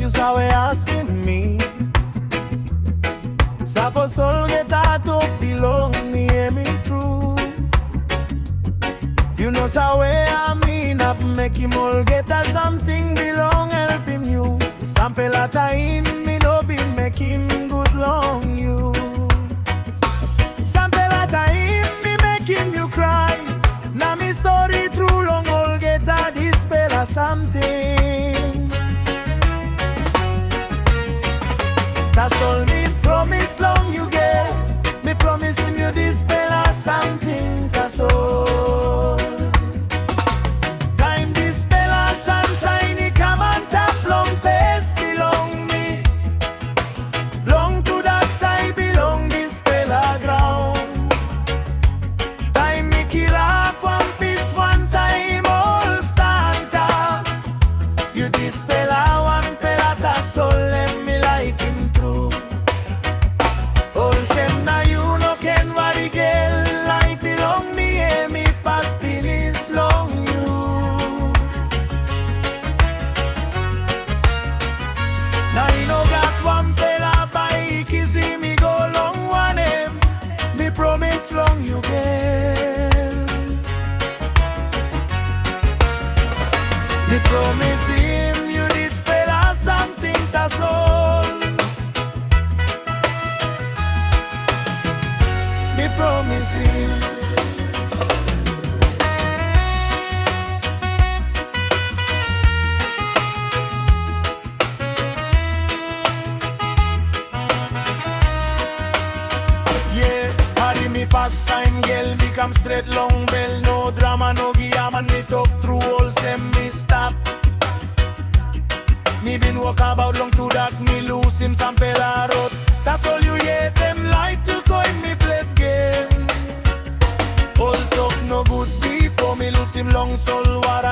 you saw asking me. Tasol get out of belong me, hear me true. You know so I mean up make him all get a something belong help him you. Sample a time me no be make him good long you. Sample a time me make him you cry. Now me story true long all get a dispel or something. Tasol me promise long you get. Me promise him you dispel or something. Tasol time dispel or sunshine he come and tap long pace belong me. Long to that side belong dispel or ground. Time me kill up one piece one time all stand up. You dispel or one pela Tasol let me like him through. All same now you no can worry girl like belong me hear me pass finish long you. Now you no got one pela by kissy me go long one him. Me promise long you girl. Me promise him you dispel or something Tasol. Me promise him. Yeah, hurry me past time girl me come straight long bell. No drama no guiam and me talk through all same me stop. Me been walk about long to that me lose him some pela road. Tasol you hear them like you so in me place game. All talk no good before me lose him long soul war